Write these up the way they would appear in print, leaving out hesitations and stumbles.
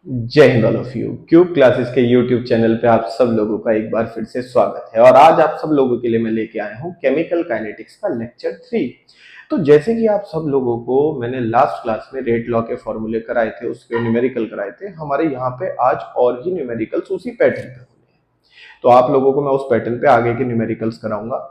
जय Hind all of you. Cube classes के YouTube channel पे आप सब लोगों का एक बार फिर से स्वागत है और आज आप सब लोगों के लिए मैं लेके आया हूँ केमिकल काइनेटिक्स का लेक्चर 3। तो जैसे कि आप सब लोगों को मैंने लास्ट क्लास में रेट लॉ के फॉर्मूले कराए थे, उसके न्यूमेरिकल कराए थे, हमारे यहाँ पे आज और ही न्यूमेरिकल्स उसी पैटर्न पे होने हैं। तो आप लोगों को मैं उस पैटर्न पे आगे के न्यूमेरिकल्स कराऊंगा।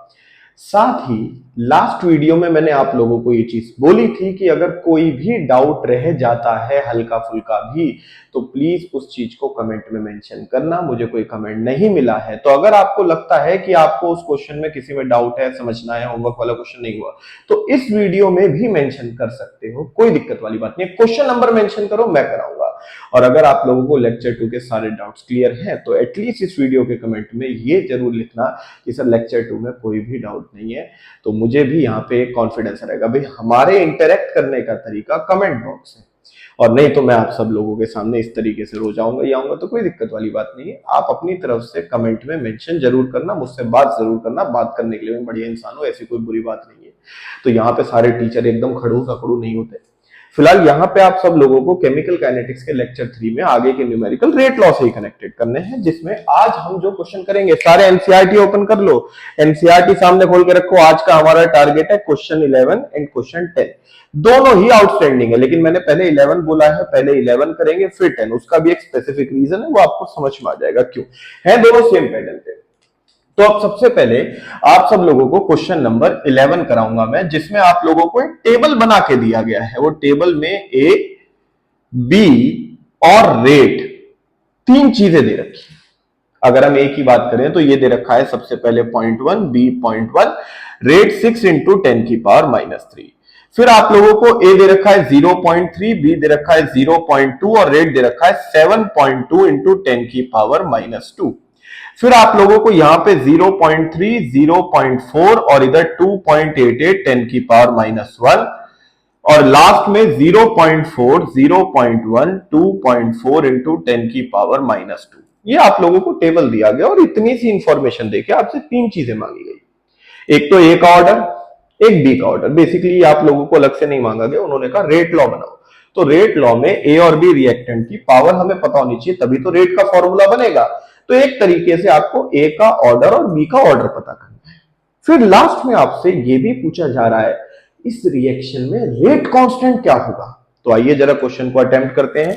साथ ही लास्ट वीडियो में मैंने आप लोगों को ये चीज बोली थी कि अगर कोई भी डाउट रह जाता है हल्का फुल्का भी, तो प्लीज उस चीज को कमेंट में मेंशन करना। मुझे कोई कमेंट नहीं मिला है, तो अगर आपको लगता है कि आपको उस क्वेश्चन में किसी में डाउट है, समझना है, होमवर्क वाला क्वेश्चन नहीं हुआ, तो इस वीडियो में भी मेंशन कर सकते हो, कोई दिक्कत वाली बात नहीं है। क्वेश्चन नंबर मेंशन करो, मैं कराऊंगा। और अगर आप लोगों को लेक्चर 2 के सारे डाउट्स क्लियर हैं तो एटलीस्ट इस वीडियो के कमेंट में ये जरूर लिखना कि सर लेक्चर 2 में कोई भी डाउट नहीं है, तो मुझे भी यहाँ पे कॉन्फिडेंस रहेगा भाई हमारे इंटरेक्ट करने का तरीका कमेंट बॉक्स है। और नहीं तो मैं आप सब लोगों के सामने इस तरीके से रोज आऊंगा ही आऊंगा, तो कोई दिक्कत वाली बात नहीं है। आप अपनी तरफ से कमेंट में मेंशन जरूर करना, मुझसे बात जरूर करना। बात करने के लिए मैं बढ़िया इंसान हूं, ऐसी कोई बुरी बात नहीं है। तो यहाँ पे सारे टीचर एकदम खड़ूस अकड़ू नहीं होते। फिलहाल यहाँ पे आप सब लोगों को केमिकल काइनेटिक्स के लेक्चर 3 में आगे के न्यूमेरिकल रेट लॉ से ही कनेक्टेड करने हैं, जिसमें आज हम जो क्वेश्चन करेंगे, सारे एनसीईआरटी ओपन कर लो, एनसीईआरटी सामने खोल के रखो। आज का हमारा टारगेट है क्वेश्चन 11 एंड क्वेश्चन 10। दोनों ही आउटस्टैंडिंग है, लेकिन मैंने पहले 11 बोला है, पहले 11 करेंगे फिर 10। उसका भी एक स्पेसिफिक रीजन है, वो आपको समझ में आ जाएगा क्यों है। दोनों सेम पैटर्न पे। तो अब सबसे पहले आप सब लोगों को क्वेश्चन नंबर 11 कराऊंगा मैं, जिसमें आप लोगों को एक टेबल बना के दिया गया है। वो टेबल में ए, बी और रेट तीन चीजें दे रखी है। अगर हम ए की बात करें तो ये दे रखा है सबसे पहले 0.1, बी 0.1, रेट 6 इंटू 10 की पावर -3। फिर आप लोगों को ए दे रखा है 0.3, बी दे रखा है 0.2 और रेट दे रखा है 7.2 इंटू 10 की पावर -2। फिर आप लोगों को यहां पे 0.3, 0.4 और इधर 2.88 10 की पावर -1 और लास्ट में 0.4, 0.1, 2.4 इंटू 10 की पावर -2। ये आप लोगों को टेबल दिया गया और इतनी सी इंफॉर्मेशन देके आपसे तीन चीजें मांगी गई। एक तो ए का ऑर्डर, एक बी का ऑर्डर। बेसिकली आप लोगों को अलग से नहीं मांगा गया, उन्होंने कहा रेट लॉ बनाओ। तो रेट लॉ में ए और बी रिएक्टेंट की पावर हमें पता होनी चाहिए, तभी तो रेट का फॉर्मूला बनेगा। तो एक तरीके से आपको ए का ऑर्डर और बी का ऑर्डर पता करना है। फिर लास्ट में आपसे यह भी पूछा जा रहा है इस रिएक्शन में रेट कांस्टेंट क्या होगा। तो आइए जरा क्वेश्चन को अटेम्प्ट करते हैं।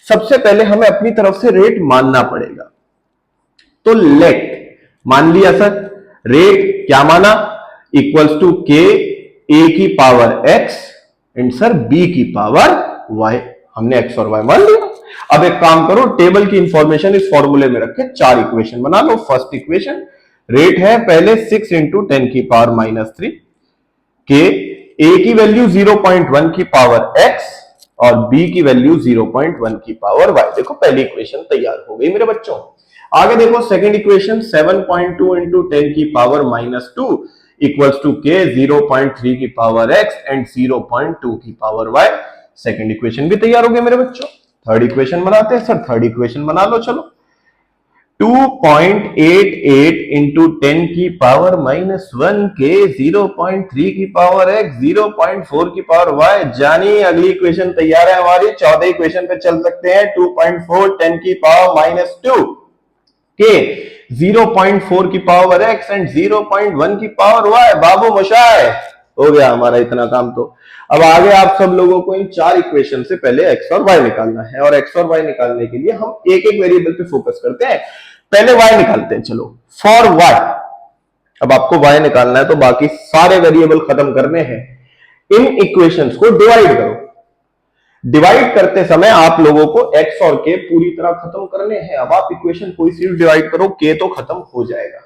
सबसे पहले हमें अपनी तरफ से रेट मानना पड़ेगा। तो लेट मान लिया सर, रेट क्या माना, इक्वल्स टू के ए की power x and sir B की पावर वाई। हमने एक्स और वाई मान लिया। अब एक काम करो, टेबल की इंफॉर्मेशन इस फॉर्मूले में रखे चार इक्वेशन बना लो। फर्स्ट इक्वेशन, रेट है पहले 6 इंटू 10 की पावर -3 के ए की वैल्यू 0.1 की पावर x और b की वैल्यू 0.1 की पावर y। देखो पहली इक्वेशन तैयार हो गई मेरे बच्चों। आगे देखो सेकंड इक्वेशन, 7.2 इंटू 10 की पावर -2 इक्वल्स टू के 0.3 की पावर x एंड 0.2 की पावर y। सेकंड इक्वेशन भी तैयार हो गई मेरे बच्चों। थर्ड इक्वेशन बनाते हैं सर, थर्ड इक्वेशन बना लो चलो। 2.88 इंटू 10 की पावर -1 के 0.3 की पावर x 0.4 की पावर y। जानी अगली इक्वेशन तैयार है हमारी। चौथे इक्वेशन पे चल सकते हैं। 2.4 10 की पावर -2 के 0.4 की पावर x एंड 0.1 की पावर y। बाबू मोशाय हो गया हमारा इतना काम। तो अब आगे आप सब लोगों को इन चार इक्वेशन से पहले x और y निकालना है, और x और y निकालने के लिए हम एक एक वेरिएबल पे फोकस करते हैं। पहले y निकालते हैं चलो। फॉर y, अब आपको y निकालना है तो बाकी सारे वेरिएबल खत्म करने हैं। इन इक्वेशंस को डिवाइड करो। डिवाइड करते समय आप लोगों को x और k पूरी तरह खत्म करने हैं। अब आप इक्वेशन कोई सी डिवाइड करो, k तो खत्म हो जाएगा।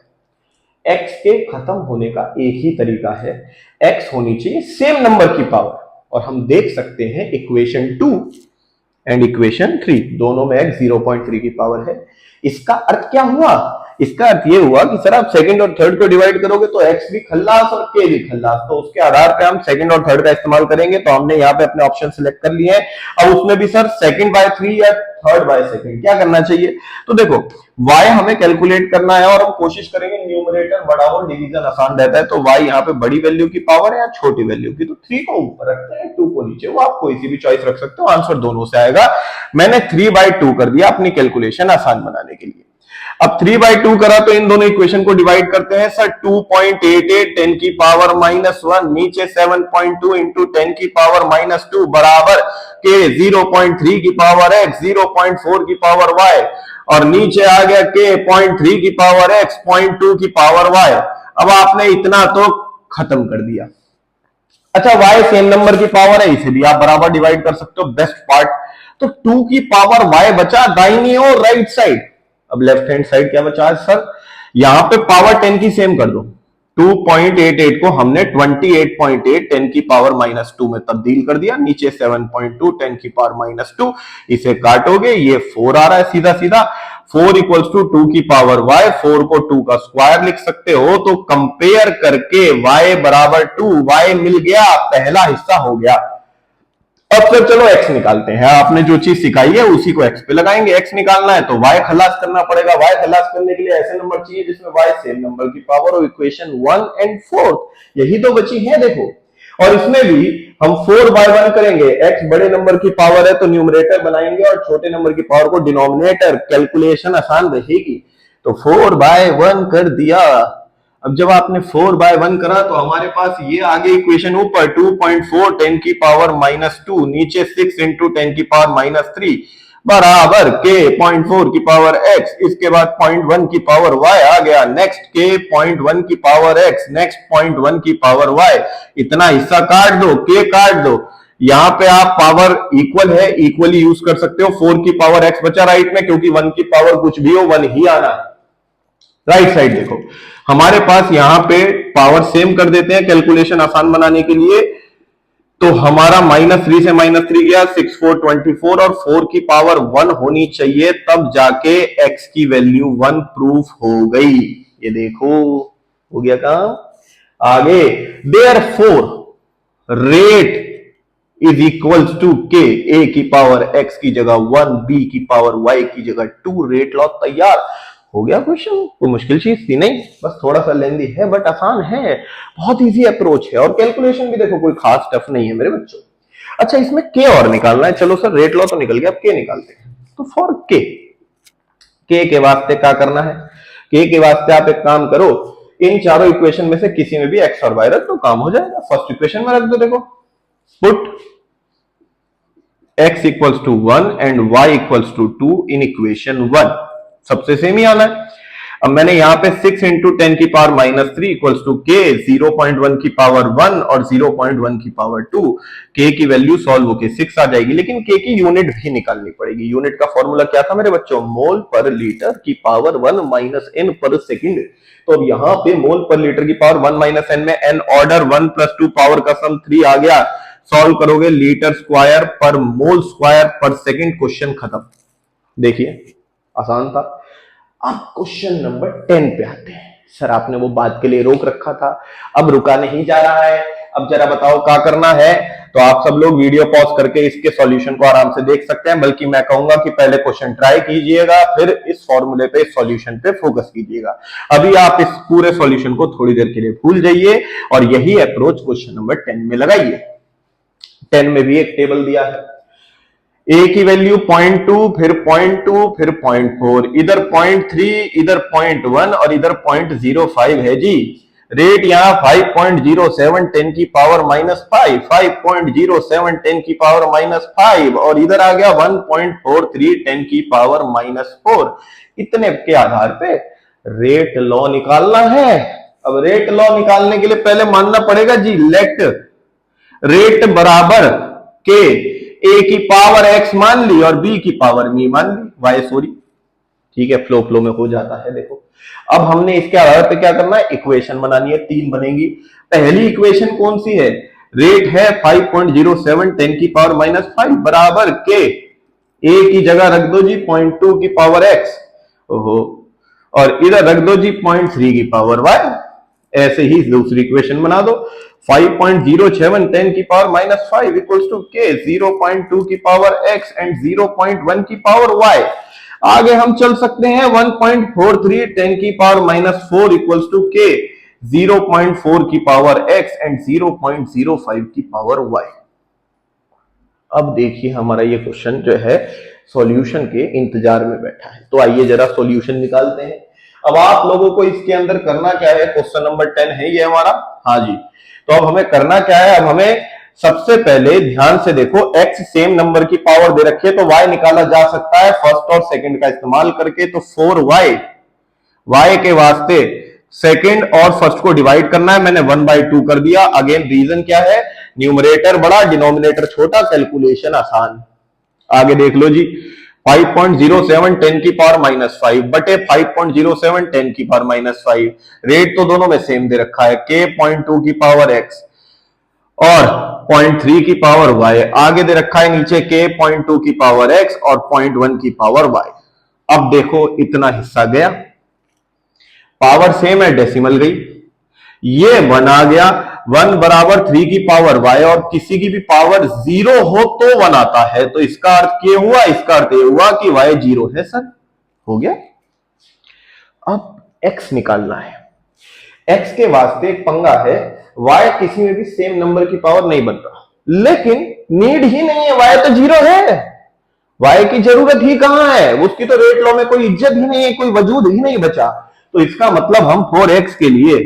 x के खत्म होने का एक ही तरीका है, x होनी चाहिए सेम नंबर की पावर। और हम देख सकते हैं इक्वेशन 2 एंड इक्वेशन 3 दोनों में x 0.3 की पावर है। इसका अर्थ क्या हुआ? इसका अर्थ यह हुआ कि सर आप सेकंड और थर्ड को डिवाइड करोगे तो x भी खल्लास और k भी खल्लास, तो उसके आधार पे हम सेकंड और थर्ड का इस्तेमाल करेंगे। तो हमने यहाँ पे अपने ऑप्शन सिलेक्ट कर लिए हैं। अब उसमें भी सर सेकंड बाय 3 या थर्ड बाय सेकंड क्या करना चाहिए? तो देखो y हमें कैलकुलेट करना है और हम कोशिश करेंगे न्यूमरेटर बड़ा हो, डिवीजन आसान रहता है। तो y यहाँ पे बड़ी वैल्यू की पावर है या छोटी वैल्यू की, तो 3 को ऊपर रखते हैं 2 को नीचे। वो आप कोई सी भी चॉइस रख सकते हो, आंसर दोनों से आएगा। जाएगा। मैंने 3/2 कर दिया अपनी कैलकुलेशन आसान बनाने के लिए। अब 3/2 करा तो इन दोनों इक्वेशन को डिवाइड करते हैं सर। 2.88 10 की पावर -1 नीचे 7.2 इंटू 10 की पावर -2 बराबर के 0.3 की पावर x 0.4 की पावर y और नीचे आ गया के 0.3 की पावर x 0.2 की पावर y। अब आपने इतना तो खत्म कर दिया। अच्छा y सेम नंबर की पावर है, इसे भी आप बराबर डिवाइड कर सकते हो। बेस्ट पार्ट, तो 2 की पावर y बचा दाहिनी और राइट साइड। अब लेफ्ट हैंड साइड क्या बचा है सर? यहां पे पावर 10 की सेम कर दो। 2.88 को हमने 28.8 10 की पावर -2 में तब्दील कर दिया। नीचे 7.2 10 की पावर -2, इसे काटोगे ये 4 आ रहा है सीधा सीधा। 4 इक्वल्स टू 2 की पावर y, 4 को 2 का स्क्वायर लिख सकते हो। तो कंपेयर करके y बराबर 2, y मिल गया, पहला हिस्सा हो गया। अब फिर चलो x निकालते हैं। आपने जो चीज सिखाई है उसी को x पे लगाएंगे। x निकालना है तो y खलास करना पड़ेगा। y खलास करने के लिए ऐसे नंबर चाहिए जिसमें y सेम नंबर की पावर हो। इक्वेशन 1 और 4 यही तो बची है देखो। और इसमें भी हम 4/1 करेंगे। x बड़े नंबर की पावर है तो न्यूमरेटर बनाएंगे और छोटे नंबर की पावर को डिनोमिनेटर। कैलकुलेशन आसान रहेगी। तो 4/1 कर दिया। अब जब आपने 4/1 करा तो हमारे पास ये आगे इक्वेशन ऊपर 2.4 10 की पावर -2 नीचे 6 इंटू 10 की पावर -3 बराबर के 0.4 की पावर x, इसके बाद 0.1 की पावर y आ गया। नेक्स्ट के 0.1 की पावर x, नेक्स्ट 0.1 की पावर y। इतना हिस्सा काट दो, के काट दो। यहां पे आप पावर इक्वल है, इक्वली यूज कर सकते हो। 4 की पावर x बचा राइट में, क्योंकि 1 की पावर कुछ भी हो 1 ही आना है। राइट साइड देखो, हमारे पास यहां पे पावर सेम कर देते हैं कैलकुलेशन आसान बनाने के लिए। तो हमारा -3 से -3 गया 6 4 24 और 4 की पावर 1 होनी चाहिए, तब जाके x की वैल्यू 1 प्रूफ हो गई। ये देखो हो गया काम। आगे therefore rate is equals to k, a की पावर x की जगह 1, b की पावर y की जगह 2। रेट लॉ तैयार हो गया। क्वेश्चन कोई मुश्किल चीज थी नहीं, बस थोड़ा सा लेंदी है बट आसान है। बहुत इजी अप्रोच है और कैलकुलेशन भी देखो कोई खास टफ नहीं है मेरे बच्चों। अच्छा इसमें के और निकालना है। चलो सर रेट लॉ तो निकल गया, अब के निकालते हैं। तो फॉर के वास्ते क्या करना है? के वास्ते आप एक काम करो, इन चारों इक्वेशन में से किसी में भी एक्स और वाई रख दो, काम हो जाएगा। फर्स्ट इक्वेशन में रख दो, देखो put x equals to 1 and y equals to 2 in equation 1। सबसे सेम ही आना है। अब मैंने यहां पे 6 इंटू 10 की पावर -3 इक्वल्स टू के 0.1 की पावर 1 और 0.1 की पावर 2। के की वैल्यू सॉल्व होके 6 आ जाएगी, लेकिन के की यूनिट भी निकालनी पड़ेगी। यूनिट का फॉर्मूला क्या था मेरे बच्चों? मोल पर लीटर की पावर 1 माइनस n पर सेकंड। तो अब यहां पे मोल पर लीटर की पावर 1 माइनस n में n ऑर्डर 1 प्लस 2 पावर का सम 3 आ गया। सॉल्व करोगे लीटर स्क्वायर पर मोल स्क्वायर पर सेकंड। क्वेश्चन खत्म। देखिए आसान था। अब क्वेश्चन नंबर 10 पे आते हैं। सर आपने वो बात के लिए रोक रखा था, अब रुका नहीं जा रहा है। अब जरा बताओ क्या करना है। तो आप सब लोग वीडियो पॉज करके इसके सॉल्यूशन को आराम से देख सकते हैं, बल्कि मैं कहूंगा कि पहले क्वेश्चन ट्राई कीजिएगा, फिर इस फॉर्मूले पे, इस सॉल्यूशन पे फोकस कीजिएगा। अभी आप इस पूरे सॉल्यूशन को थोड़ी देर के लिए भूल जाइए और यही अप्रोच क्वेश्चन नंबर 10 में लगाइए। 10 में भी एक टेबल दिया है। a की वैल्यू 0.2, फिर 0.2, फिर 0.4, इधर 0.3, इधर 0.1 और इधर 0.05 है जी। रेट यहां 5.07 10 की पावर -5, 5.07 10 की पावर -5 और इधर आ गया 1.43 10 की पावर -4। इतने के आधार पे रेट लॉ निकालना है। अब रेट लॉ निकालने के लिए पहले मानना पड़ेगा जी लेट रेट बराबर के a की पावर x मान ली और b की पावर मी मान ली, y सॉरी। ठीक है, फ्लो में हो जाता है। देखो अब हमने इसके आधार पे क्या करना है? इक्वेशन बनानी है। 3 बनेंगी। पहली इक्वेशन कौन सी है? रेट है 5.07 10 की पावर -5 बराबर के a की जगह रख दो जी 0.2 की पावर x, ओहो, और इधर रख दो जी 0.3 की पावर y। ऐसे ही दूसरी इक्वेशन बना दो। 5.07 10 की पावर -5 इक्वल्स टू के 0.2 की पावर x एंड 0.1 की पावर y। आगे हम चल सकते हैं 1.43 10 की पावर -4 इक्वल्स टू के 0.4 की पावर x एंड 0.05 की पावर y। अब देखिए हमारा ये क्वेश्चन जो है सॉल्यूशन के इंतजार में बैठा है, तो आइए जरा सॉल्यूशन निकालते हैं। अब आप लोगों को इसके अंदर करना क्या है, क्वेश्चन नंबर 10 है ये हमारा। हाँ जी, तो अब हमें करना क्या है, अब हमें सबसे पहले ध्यान से देखो, x सेम नंबर की पावर दे रखी है तो y निकाला जा सकता है फर्स्ट और सेकंड का इस्तेमाल करके। तो 4y, y के वास्ते सेकंड और फर्स्ट को डिवाइड करना है, मैंने 1/2 कर दिया। अगेन रीजन क्या है, न्यूमरेटर बड़ा डिनोमिनेटर छोटा, कैलकुलेशन आसान। आगे देख लो जी, 5.07 10 की पावर -5 बटे 5.07 10 की पावर -5। रेट तो दोनों में सेम दे रखा है, k 0.2 की पावर x और 0.3 की पावर y। आगे दे रखा है नीचे k 0.2 की पावर x और 0.1 की पावर y। अब देखो इतना हिस्सा गया, पावर सेम है, डेसिमल गई, ये 1 आ गया। 1 बराबर 3 की पावर y, और किसी की भी पावर 0 हो तो 1 आता है, तो इसका अर्थ ये हुआ, इसका अर्थ ये हुआ कि y 0 है सर। हो गया। अब x निकालना है। x के वास्ते एक पंगा है, y किसी में भी सेम नंबर की पावर नहीं बन रहा, लेकिन नीड ही नहीं है, y तो 0 है, y की जरूरत ही कहां है, उसकी तो रेट लॉ में कोई इज्जत ही नहीं है, कोई वजूद ही नहीं बचा। तो इसका मतलब हम 4x के लिए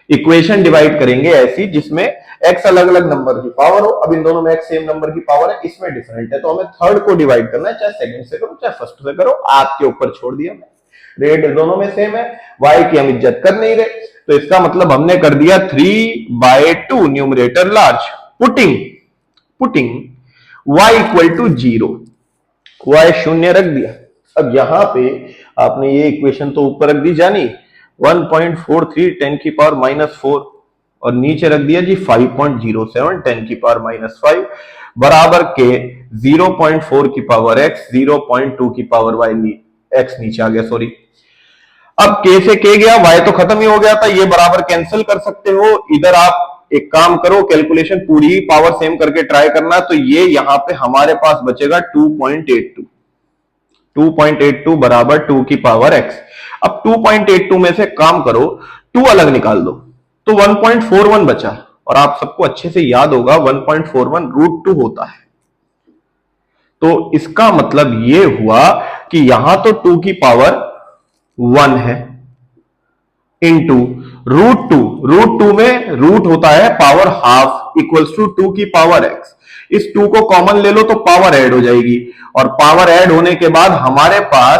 इक्वेशन डिवाइड करेंगे ऐसी जिसमें x अलग अलग नंबर की पावर हो। अब इन दोनों में x सेम नंबर की पावर है, इसमें डिफरेंट है, तो हमें थर्ड को डिवाइड करना है, चाहे सेकंड से करो चाहे फर्स्ट से करो, आपके ऊपर छोड़ दिया मैं। रेट दोनों में सेम है, y की हम इज्जत कर नहीं रहे, तो इसका मतलब हमने कर दिया 3/2 numerator large, putting y equal to 0, y शून्य रख दिया। अब यहां पे आपने ये इक्वेशन तो ऊपर रख दी जानी 1.43 10 की पावर -4 और नीचे रख दिया जी 5.07 10 की पावर -5 बराबर के 0.4 की पावर x, 0.2 की पावर y, x नीचे आ गया, सॉरी। अब k से k गया, y तो खत्म ही हो गया था, ये बराबर कैंसिल कर सकते हो। इधर आप एक काम करो, कैलकुलेशन पूरी पावर सेम करके ट्राई करना, तो ये यहां पे हमारे पास बचेगा 2.82 बराबर 2 की पावर x। अब 2.82 में से काम करो, 2 अलग निकाल दो तो 1.41 बचा, और आप सबको अच्छे से याद होगा 1.41 √2 होता है। तो इसका मतलब यह हुआ कि यहां तो 2 की पावर 1 है इंटू √2 में रूट होता है पावर हाफ इक्वल्स टू 2 की पावर x। इस 2 को कॉमन ले लो तो पावर ऐड हो जाएगी, और पावर ऐड होने के बाद हमारे पास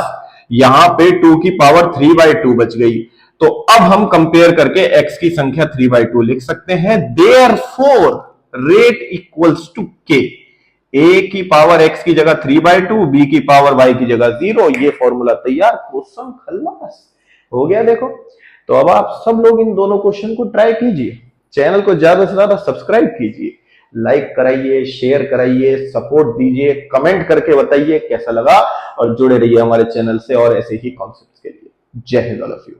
यहां पे 2 की पावर 3/2 बच गई। तो अब हम कंपेयर करके x की संख्या 3/2 लिख सकते हैं। Therefore rate equals to k, a की पावर x की जगह 3/2, b की पावर y की जगह 0। ये फॉर्मूला तैयार, क्वेश्चन खल्लास हो गया। देखो, तो अब आप सब लोग इन दोनों क्वेश्चन को ट्राई कीजिए, चैनल को ज्यादा से ज्यादा सब्सक्राइब कीजिए, लाइक कराइए, शेयर कराइए, सपोर्ट दीजिए, कमेंट करके बताइए कैसा लगा, और जुड़े रहिए हमारे चैनल से और ऐसे ही कॉन्सेप्ट्स के लिए। जय हिंद ऑल ऑफ यू।